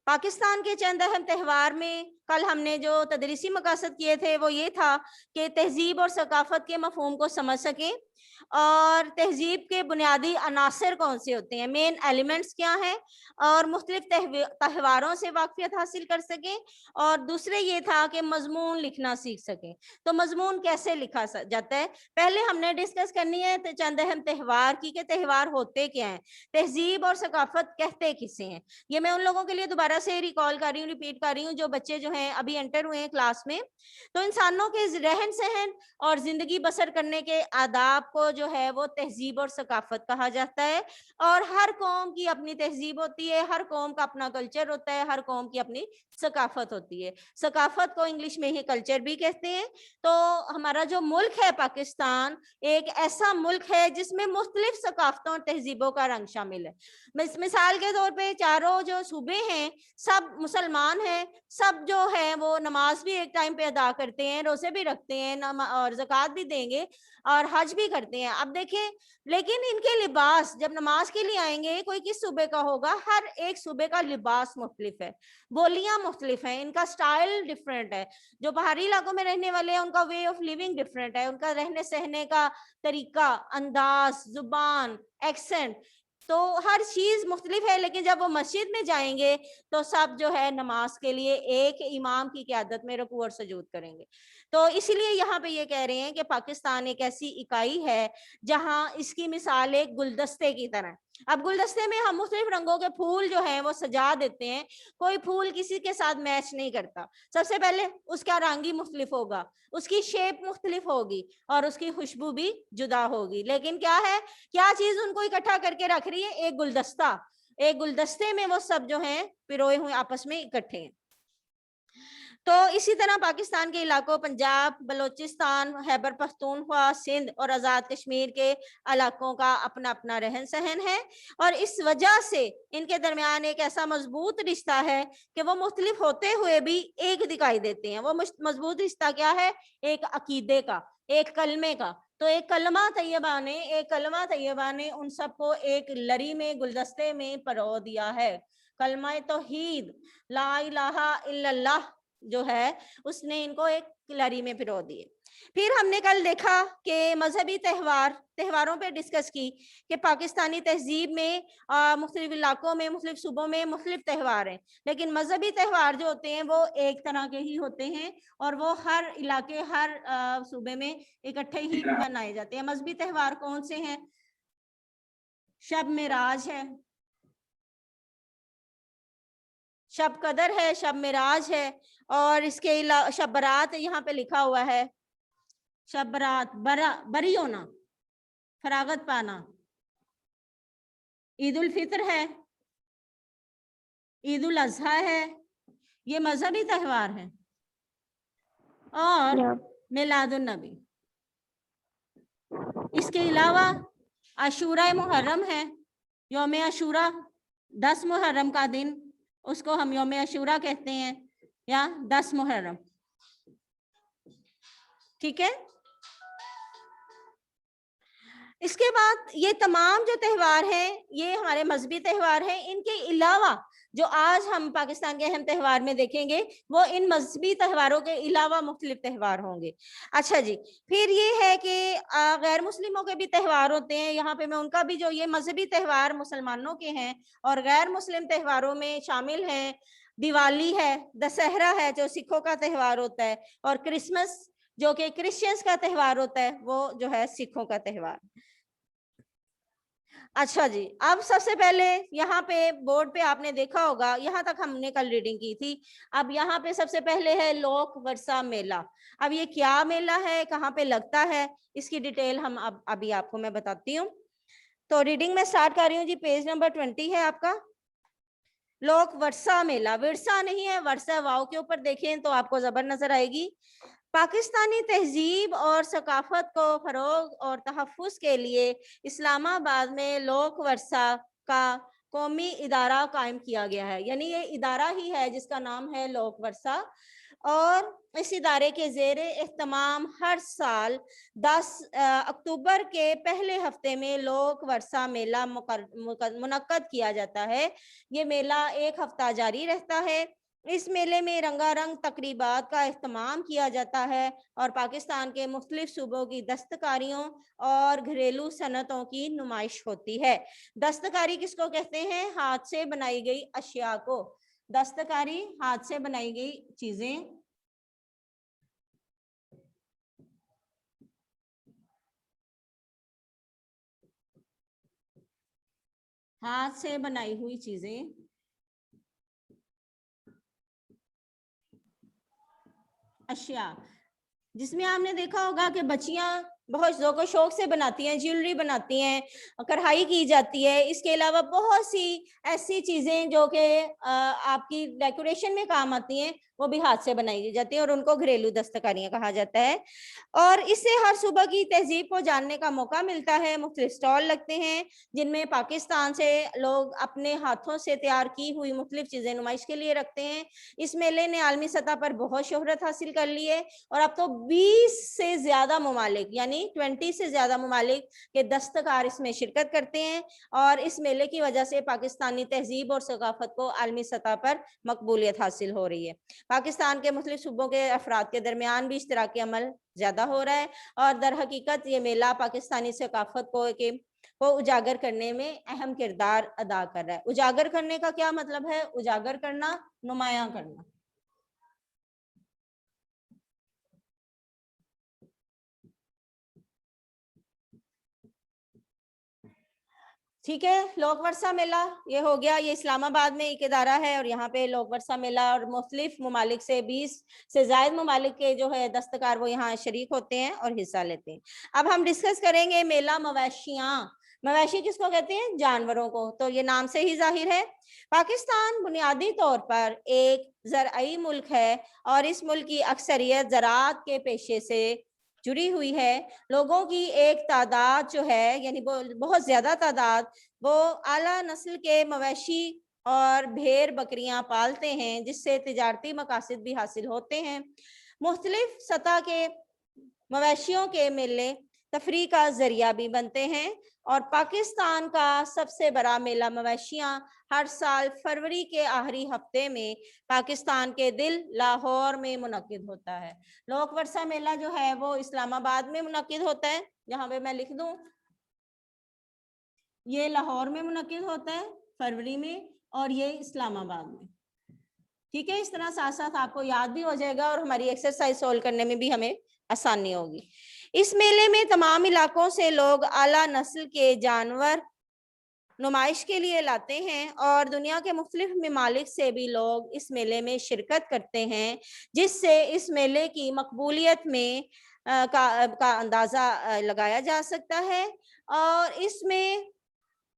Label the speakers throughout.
Speaker 1: पाकिस्तान के चंद अहम त्यौहार में कल हमने जो तदरीसी मकासद किए थे वो ये था कि तहजीब और सकाफत के मफहूम को समझ सकें और तहजीब के बुनियादी अनासर कौन से होते हैं, मेन एलिमेंट्स क्या हैं, और मुख्तलिफ त्यौहारों से वाकफियत हासिल कर सकें। और दूसरे ये था कि मजमून लिखना सीख सकें। तो मजमून कैसे लिखा जाता है, पहले हमने डिस्कस करनी है तो चंद अहम त्यौहार की कि त्यौहार होते क्या हैं, तहजीब और सकाफत कहते किसे हैं। ये मैं उन लोगों के लिए दोबारा से रिकॉल कर रही हूँ, रिपीट कर रही हूँ जो बच्चे जो हैं अभी एंटर हुए हैं क्लास में। तो इंसानों के रहन सहन और जिंदगी बसर करने के आदाब को जो है वो तहजीब और सकाफत कहा जाता है। और हर कौम की अपनी तहजीब होती है, हर कौम का अपना कल्चर होता है, हर कौम की अपनी सकाफत होती है। सकाफत को इंग्लिश में ही कल्चर भी कहते हैं। तो हमारा जो मुल्क है पाकिस्तान एक ऐसा मुल्क है जिसमें मुख्तलिफ सकाफतों और तहजीबों का रंग शामिल है। मिसाल के तौर पे चारों जो सूबे हैं सब मुसलमान हैं, सब जो है वो नमाज भी एक टाइम पे अदा करते हैं, रोजे भी रखते हैं और ज़कात भी देंगे और हज भी करते हैं। अब देखें, लेकिन इनके लिबास जब नमाज के लिए आएंगे, कोई किस सूबे का होगा, हर एक सूबे का लिबास मुख्तलिफ है, बोलियां मुख्तलिफ हैं, इनका स्टाइल डिफरेंट है। जो पहाड़ी इलाकों में रहने वाले हैं उनका वे ऑफ लिविंग डिफरेंट है, उनका रहने सहने का तरीका, अंदाज, जुबान, एक्सेंट, तो हर चीज मुख्तलिफ है। लेकिन जब वो मस्जिद में जाएंगे तो सब जो है नमाज के लिए एक इमाम की क़यादत में रुकू और सजूद करेंगे। तो इसीलिए यहाँ पे ये कह रहे हैं कि पाकिस्तान एक ऐसी इकाई है जहाँ इसकी मिसाल एक गुलदस्ते की तरह। अब गुलदस्ते में हम मुख्तलिफ रंगों के फूल जो हैं वो सजा देते हैं, कोई फूल किसी के साथ मैच नहीं करता। सबसे पहले उसका रंग ही मुख्तलिफ होगा, उसकी शेप मुख्तलिफ होगी और उसकी खुशबू भी जुदा होगी। लेकिन क्या है, क्या चीज उनको इकट्ठा करके रख रही है, एक गुलदस्ता। एक गुलदस्ते में वो सब जो हैं पिरोए हुए आपस में इकट्ठे हैं। तो इसी तरह पाकिस्तान के इलाकों पंजाब, बलोचिस्तान, खैबर पख्तूनख्वा, सिंध और आज़ाद कश्मीर के इलाकों का अपना अपना रहन सहन है। और इस वजह से इनके दरमियान एक ऐसा मजबूत रिश्ता है कि वो मुख्तलिफ होते हुए भी एक दिखाई देते हैं। वो मजबूत रिश्ता क्या है, एक अकीदे का, एक कलमे का। तो एक कलमा तैयबा ने उन सबको एक लरी में, गुलदस्ते में परो दिया है। कलमा तौहीद, ला इलाहा इल्लल्लाह जो है उसने इनको एक लरी में पिरो दिए। फिर हमने कल देखा कि मजहबी त्योहारों पे डिस्कस की कि पाकिस्तानी तहजीब में मुख्तलिफ इलाकों में, मुख्तलिफ सूबों में मुख्तलिफ त्यौहार हैं, लेकिन मजहबी त्यौहार जो होते हैं वो एक तरह के ही होते हैं और वो हर इलाके, हर सूबे में इकट्ठे ही मनाए जाते हैं। मजहबी त्यौहार कौन से हैं, शब मेराज है, शब कदर है, शब मेराज है, और इसके अलावा शब बरात यहाँ पे लिखा हुआ है, शब बरात, बरी होना, फरागत पाना। ईद उल फित्र है, ईद उल अजहा है, ये मजहबी त्यौहार है। और मिलादुन नबी, इसके अलावा आशूरा मुहर्रम है, यौम आशूरा, 10 मुहर्रम का दिन, उसको हम यौम आशूरा कहते हैं या 10 मुहर्रम। ठीक है, इसके बाद ये तमाम जो त्यौहार हैं ये हमारे मजहबी त्यौहार हैं। इनके अलावा जो आज हम पाकिस्तान के अहम त्यौहार में देखेंगे वो इन मजहबी त्यौहारों के अलावा मुख्तलिफ त्यौहार होंगे। अच्छा जी, फिर ये है कि गैर मुस्लिमों के भी त्यौहार होते हैं। यहाँ पे मैं उनका भी, जो ये मजहबी त्यौहार मुसलमानों के हैं और गैर मुस्लिम त्यौहारों में शामिल हैं, दिवाली है, दशहरा है जो सिखों का त्यौहार होता है, और क्रिसमस जो कि क्रिश्चियंस का त्यौहार होता है, वो जो है सिखों का त्यौहार। अच्छा जी, अब सबसे पहले यहाँ पे बोर्ड पे आपने देखा होगा, यहाँ तक हमने कल रीडिंग की थी। अब यहाँ पे सबसे पहले है लोक वर्षा मेला। अब ये क्या मेला है, कहाँ पे लगता है, इसकी डिटेल हम अभी आपको मैं बताती हूँ। तो रीडिंग में स्टार्ट कर रही हूँ जी, पेज नंबर 20 है आपका। लोक वर्षा मेला, विरसा नहीं है, वर्षा, वाव के ऊपर देखें तो आपको जबर नजर आएगी। पाकिस्तानी तहजीब और सकाफत को फरोग और तहफ़्फ़ुज़ के लिए इस्लामाबाद में लोक वर्षा का कौमी इदारा कायम किया गया है। यानी ये इदारा ही है जिसका नाम है लोक वर्षा। और इस इदारे के ज़ेरे एहतमाम हर साल 10 अक्टूबर के पहले हफ्ते में लोक वर्षा मेला मुनक्कद किया जाता है। ये मेला एक हफ्ता जारी रहता है। इस मेले में रंगारंग तकरीबात का इह्तमाम किया जाता है और पाकिस्तान के मुख्तलिफ सूबों की दस्तकारियों और घरेलू सनतों की नुमाइश होती है। दस्तकारी किसको कहते हैं? हाथ से बनाई गई अशिया को। दस्तकारी हाथ से बनाई गई चीजें, हाथ से बनाई हुई चीजें, अशिया, जिसमें आपने देखा होगा कि बच्चियां बहुत ज़ौक़ शौक से बनाती हैं, ज्वेलरी बनाती हैं, कढ़ाई की जाती है। इसके अलावा बहुत सी ऐसी चीज़ें जो कि आपकी डेकोरेशन में काम आती हैं, वो भी हाथ से बनाई जाती हैं और उनको घरेलू दस्तकारियाँ कहा जाता है। और इससे हर सुबह की तहजीब को जानने का मौका मिलता है। मुख्तलिफ स्टॉल लगते हैं जिनमें पाकिस्तान से लोग अपने हाथों से तैयार की हुई मुख्तलिफ चीज़ें नुमाइश के लिए रखते हैं। इस मेले ने आलमी सतह पर बहुत शोहरत हासिल कर ली है और अब तो 20 से ज़्यादा ममालिक यानी 20 से ज़्यादा ममालिक के दस्तकार इसमें शिरकत करते हैं और इस मेले की वजह से पाकिस्तानी तहजीब और सकाफत को आलमी सतह पर मकबूलियत हासिल हो रही है। पाकिस्तान के मुख्तलिफ सूबों के अफराद के दरमियान भी इश्तराकी अमल ज़्यादा हो रहा है और दर हकीकत ये मेला पाकिस्तानी सकाफत को उजागर करने में अहम किरदार अदा कर रहा है। उजागर करने का क्या मतलब है? उजागर करना, नुमायां करना। ठीक है, लोक वर्षा मेला ये हो गया। ये इस्लामाबाद में एक इदारा है और यहाँ पे लोक वर्षा मेला और मुख्तलिफ ममालिक से 20 से ज़ायद ममालिक के जो है दस्तकार वो यहाँ शरीक होते हैं और हिस्सा लेते हैं। अब हम डिस्कस करेंगे मेला मवेशियाँ। मवेशी किसको कहते हैं? जानवरों को। तो ये नाम से ही जाहिर है। पाकिस्तान बुनियादी तौर पर एक ज़रअई मुल्क है और इस मुल्क की अक्सरियत ज़राअत के पेशे से जुड़ी हुई है। लोगों की एक तादाद जो है यानी बहुत ज़्यादा तादाद वो आला नस्ल के मवेशी और भेड़ बकरियां पालते हैं जिससे तिजारती मकासद भी हासिल होते हैं। मुख्तलिफ सतह के मवेशियों के मेले तफरीह का जरिया भी बनते हैं और पाकिस्तान का सबसे बड़ा मेला मवेशियां हर साल फरवरी के आखिरी हफ्ते में पाकिस्तान के दिल लाहौर में मुनक्किद होता है। लोक वर्षा मेला जो है वो इस्लामाबाद में मुनक्किद होता है। यहाँ पे मैं लिख दूं, ये लाहौर में मुनक्किद होता है फरवरी में और ये इस्लामाबाद में। ठीक है, इस तरह साथ साथ आपको याद भी हो जाएगा और हमारी एक्सरसाइज सोल्व करने में भी हमें आसानी होगी। इस मेले में तमाम इलाकों से लोग आला नस्ल के जानवर नुमाइश के लिए लाते हैं और दुनिया के मुख्तलिफ ममालिक से भी लोग इस मेले में शिरकत करते हैं जिससे इस मेले की मकबूलियत में का अंदाज़ा लगाया जा सकता है। और इसमें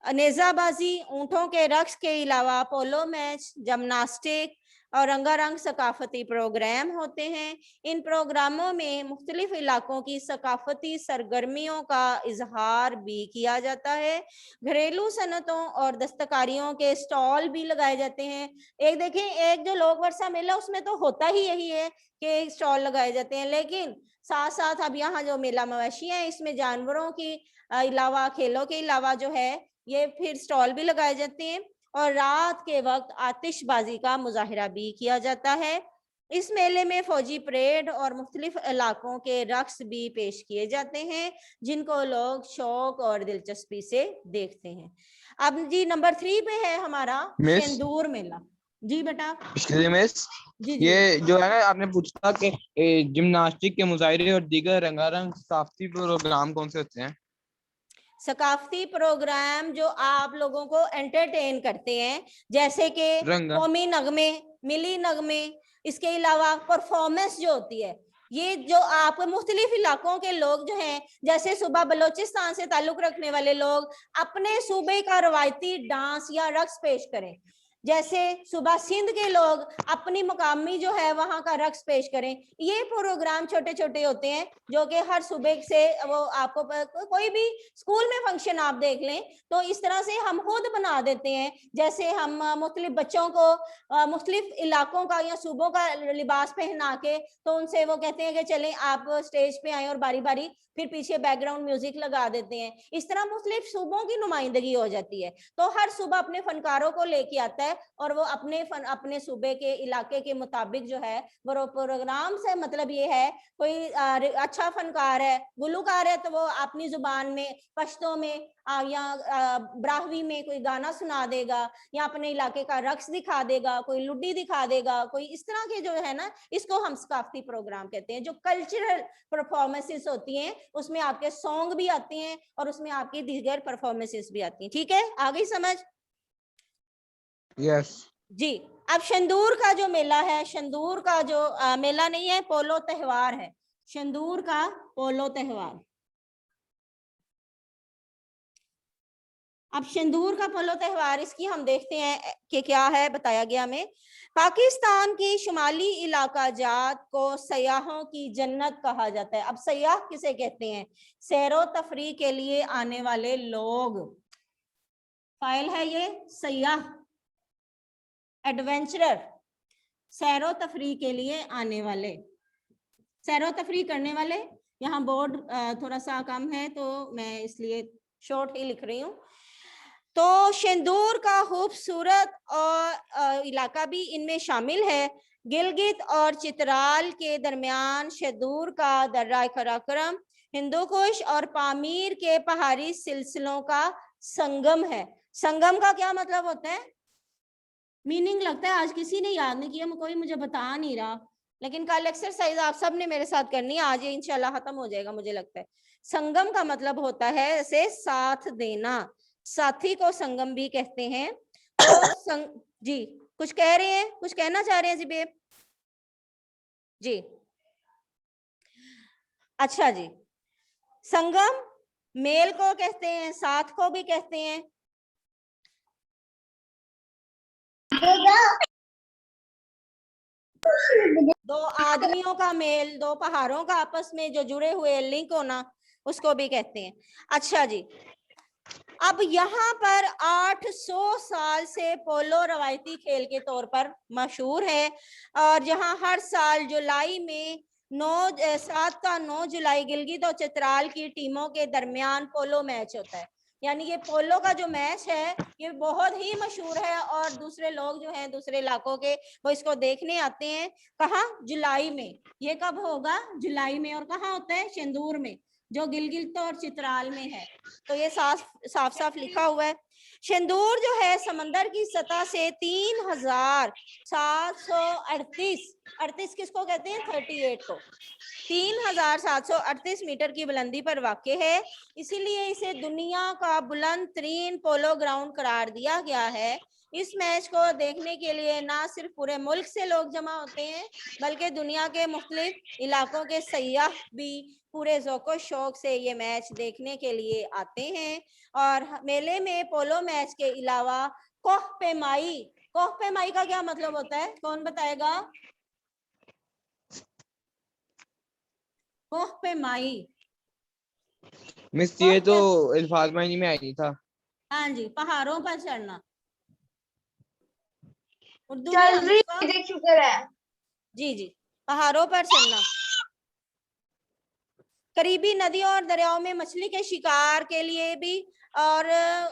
Speaker 1: नेज़ाबाजी, ऊँटों के रक्स के अलावा पोलो मैच, जिम्नास्टिक और रंगारंग सकाफती प्रोग्राम होते हैं। इन प्रोग्रामों में मुख्तलिफ इलाकों की सकाफती सरगर्मियों का इजहार भी किया जाता है। घरेलू सनतों और दस्तकारियों के स्टॉल भी लगाए जाते हैं। एक देखें, एक जो लोक वर्षा मेला उसमें तो होता ही यही है कि स्टॉल लगाए जाते हैं, लेकिन साथ साथ अब यहाँ जो मेला मवेशी है इसमें जानवरों की अलावा, खेलों के अलावा जो है ये फिर स्टॉल भी लगाए जाते हैं और रात के वक्त आतिशबाजी का मुजाहिरा भी किया जाता है। इस मेले में फौजी परेड और मुख्तलिफ इलाकों के रक्स भी पेश किए जाते हैं जिनको लोग शौक और दिलचस्पी से देखते हैं। अब जी नंबर 3 पे है हमारा शेंदूर मेला। जी बेटा।
Speaker 2: मिस,
Speaker 1: जी
Speaker 2: ये जो है ना आपने पूछा कि जिम्नास्टिक के मुजाहिरे और दीगर रंगारंग सकाफती प्रोग्राम कौन से होते हैं?
Speaker 1: सकाफती प्रोग्राम जो आप लोगों को एंटरटेन करते हैं जैसे कि कौमी नगमे, मिली नगमे, इसके अलावा परफॉर्मेंस जो होती है, ये जो आप मुख्तलिफ इलाकों के लोग जो हैं, जैसे सुबह बलोचिस्तान से ताल्लुक रखने वाले लोग अपने सूबे का रवायती डांस या रक्स पेश करें, जैसे सुबह सिंध के लोग अपनी मुकामी जो है वहाँ का रक्स पेश करें। ये प्रोग्राम छोटे छोटे होते हैं जो कि हर सुबह से वो आपको कोई भी स्कूल में फंक्शन आप देख लें तो इस तरह से हम खुद बना देते हैं। जैसे हम मुख्तलिफ बच्चों को मुख्तलिफ इलाकों का या सूबों का लिबास पहना के तो उनसे वो कहते हैं कि चलें आप स्टेज पे आए और बारी बारी फिर पीछे बैकग्राउंड म्यूजिक लगा देते हैं। इस तरह मुख्तलिफ सूबों की नुमाइंदगी हो जाती है। तो हर सूबा अपने फनकारों को लेके आता है और वो अपने सूबे के इलाके के मुताबिक जो है वो प्रोग्राम से मतलब ये है कोई अच्छा फनकार है, गुलूकार है तो वो अपनी जुबान में पश्तो में या ब्राहवी में कोई गाना सुना देगा या अपने इलाके का रक्स दिखा देगा, कोई लुड्डी दिखा देगा, कोई इस तरह के जो है ना, इसको हम सकाफती प्रोग्राम कहते हैं। जो कल्चरल परफॉर्मेंसेस होती हैं उसमें आपके सॉन्ग भी आते हैं और उसमें आपकी दीगर परफॉर्मेंसेस भी आती हैं। ठीक है, आ गई समझ?
Speaker 2: यस
Speaker 1: जी। अब शंदूर का जो मेला है, शंदूर का जो मेला नहीं है, पोलो त्योहार है, शंदूर का पोलो त्योहार। अब शंदूर का पोलो त्योहार इसकी हम देखते हैं कि क्या है। बताया गया हमें पाकिस्तान की शुमाली इलाका जात को सयाहों की जन्नत कहा जाता है। अब सयाह किसे कहते हैं? सैरो तफरी के लिए आने वाले लोग। फाइल है ये सयाह, एडवेंचरर, सैरो तफरी के लिए आने वाले, सैरो तफरी करने वाले। यहाँ बोर्ड थोड़ा सा कम है तो मैं इसलिए शॉर्ट ही लिख रही हूँ। तो शेंदूर का खूबसूरत और इलाका भी इनमें शामिल है। गिलगित और चित्राल के दरमियान शेंदूर का दर्रा कराक्रम हिंदुकुश और पामीर के पहाड़ी सिलसिलों का संगम है। संगम का क्या मतलब होता है? मीनिंग लगता है आज किसी ने याद नहीं किया, कोई मुझे बता नहीं रहा, लेकिन कल एक्सरसाइज आप सब ने मेरे साथ करनी है, आज ये इंशाल्लाह खत्म हो जाएगा मुझे लगता है। संगम का मतलब होता है ऐसे साथ देना, साथी को संगम भी कहते हैं। तो जी कुछ कह रहे हैं, कुछ कहना चाह रहे हैं जी बेब? जी अच्छा जी। संगम मेल को कहते हैं, साथ को भी कहते हैं। दो आदमियों का मेल, दो पहाड़ों का आपस में जो जुड़े हुए लिंक होना, उसको भी कहते हैं। अच्छा जी। अब यहाँ पर 800 साल से पोलो रवायती खेल के तौर पर मशहूर है और जहाँ हर साल जुलाई में 9 जुलाई गिलगित और चित्राल की टीमों के दरमियान पोलो मैच होता है। यानी ये पोलो का जो मैच है ये बहुत ही मशहूर है और दूसरे लोग जो हैं दूसरे इलाकों के वो इसको देखने आते हैं। कहाँ? जुलाई में। ये कब होगा? जुलाई में। और कहाँ होता है? शेंदूर में, जो गिलगित और चित्राल में है। तो ये साफ साफ लिखा हुआ है। शेंदूर जो है समंदर की सतह से 3738 किसको कहते हैं? 38 को 3738 मीटर की बुलंदी पर वाक़े है। इसीलिए इसे दुनिया का बुलंद तरीन पोलो ग्राउंड करार दिया गया है। इस मैच को देखने के लिए ना सिर्फ पूरे मुल्क से लोग जमा होते हैं बल्कि दुनिया के मुख्तलिफ इलाकों के सयाह भी पूरे ज़ौक़ शौक से ये मैच देखने के लिए आते हैं। और मेले में पोलो मैच के अलावा कोह पेमाई, कोह पेमाई का क्या मतलब होता है? कौन बताएगा? कोह पेमाई
Speaker 2: मिस, ये तो अल्फाज मायने में आई था।
Speaker 1: हाँ जी, पहाड़ों पर चढ़ना। उर्दू
Speaker 3: चल
Speaker 1: में
Speaker 3: रही शुक्र है।
Speaker 1: जी जी, पहाड़ों पर चढ़ना। करीबी नदियों और दरियाओं में मछली के शिकार के लिए भी और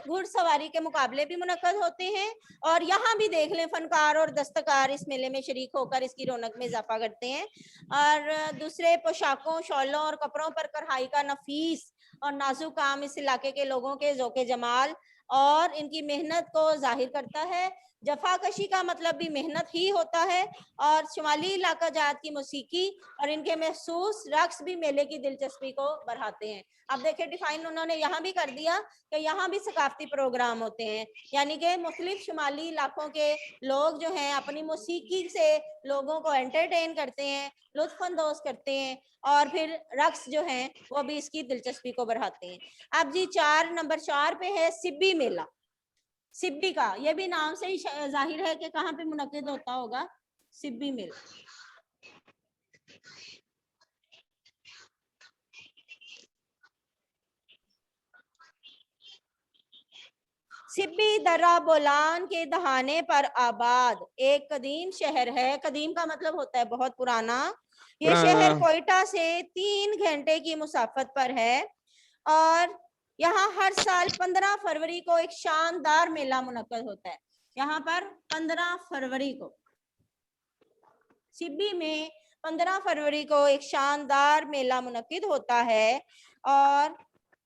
Speaker 1: घुड़सवारी के मुकाबले भी मुनक्कद होते हैं। और यहाँ भी देख लें फनकार और दस्तकार इस मेले में शरीक होकर इसकी रौनक में इजाफा करते हैं। और दूसरे पोशाकों, शॉलों और कपड़ों पर कढ़ाई का नफीस और नाजुक काम इस इलाके के लोगों के ज़ौक़े जमाल और इनकी मेहनत को जाहिर करता है। जफाकशी का मतलब भी मेहनत ही होता है। और शुमाली इलाका जात की मौसीकी और इनके महसूस रक्स भी मेले की दिलचस्पी को बढ़ाते हैं। अब देखिए डिफाइन उन्होंने यहाँ भी कर दिया कि यहाँ भी सकाफती प्रोग्राम होते हैं, यानी कि मुख्तलिफ शुमाली इलाकों के लोग जो हैं अपनी मौसीकी से लोगों को एंटरटेन करते हैं, लुत्फानंदोज करते हैं और फिर रक्स जो हैं वो भी इसकी दिलचस्पी को बढ़ाते हैं। अब जी नंबर 4 पे है सिब्बी मेला। सिब्बी का, ये भी नाम से ही जाहिर है कि कहाँ पे मुनक्किद होता होगा, सिब्बी मिल। सिब्बी दर्रा बोलान के दहाने पर आबाद एक कदीम शहर है। कदीम का मतलब होता है बहुत पुराना। ये शहर कोयटा से 3 घंटे की मुसाफत पर है और यहाँ हर साल 15 फरवरी को एक शानदार मेला मुनक्कद होता है। यहाँ पर 15 फरवरी को सिब्बी में 15 फरवरी को एक शानदार मेला मुनक्किद होता है और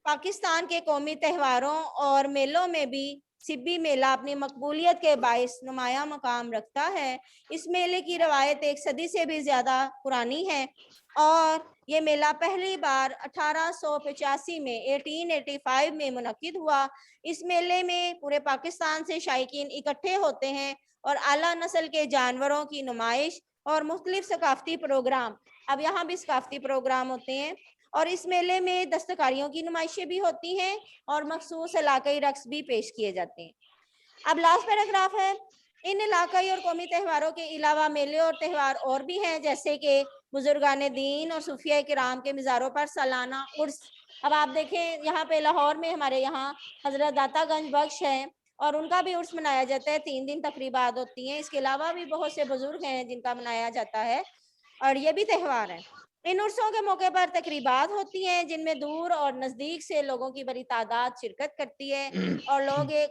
Speaker 1: पाकिस्तान के कौमी त्योहारों और मेलों में भी सिब्बी मेला अपनी मकबूलियत के बाइस नुमाया मकाम रखता है। इस मेले की रवायत 1 सदी से भी ज्यादा पुरानी है और ये मेला पहली बार 1885 में 1885 में मुनक्किद हुआ। इस मेले में पूरे पाकिस्तान से शायकीन इकट्ठे होते हैं और आला नस्ल के जानवरों की नुमाइश और मुख्तलिफ सकाफती प्रोग्राम, अब यहाँ भी सकाफती प्रोग्राम होते हैं और इस मेले में दस्तकारियों की नुमाइशें भी होती हैं और मखसूस इलाकाई रक्स भी पेश किए जाते हैं। अब लास्ट पैराग्राफ है, इन इलाकाई और कौमी त्योहारों के अलावा मेले और त्यौहार और भी हैं, जैसे कि बुजुर्गान दीन और सूफिया किराम के मज़ारों पर सालाना उर्स। अब आप देखें यहाँ पे लाहौर में हमारे यहाँ हजरत दातागंज बख्श है और उनका भी उर्स मनाया जाता है, 3 दिन तकरीबात होती हैं। इसके अलावा भी बहुत से बुजुर्ग हैं जिनका मनाया जाता है और ये भी त्यौहार है। इन उर्सों के मौके पर तकरीबात होती हैं जिनमें दूर और नज़दीक से लोगों की बड़ी तादाद शिरकत करती है और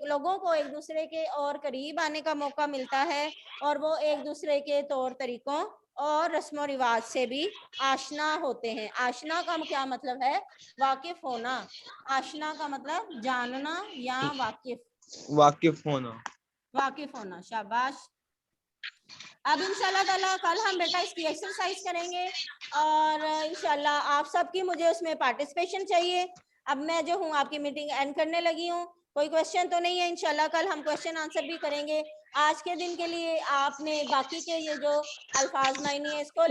Speaker 1: लोगों को एक दूसरे के और करीब आने का मौका मिलता है और वो एक दूसरे के तौर तरीकों और रस्म रिवाज से भी आशना होते हैं। आशना का क्या मतलब है? वाकिफ होना। आशना का मतलब जानना या
Speaker 2: वाकिफ होना।
Speaker 1: शाबाश। अब इंशाल्लाह ताला कल हम बेटा इसकी एक्सरसाइज करेंगे और इंशाल्लाह आप सबकी मुझे उसमें पार्टिसिपेशन चाहिए। अब मैं जो हूँ आपकी मीटिंग एंड करने लगी हूँ, कोई क्वेश्चन तो नहीं है? इंशाल्लाह कल हम क्वेश्चन आंसर भी करेंगे। आज के दिन के लिए आपने बाकी के ये जो अल्फाज मायने इसको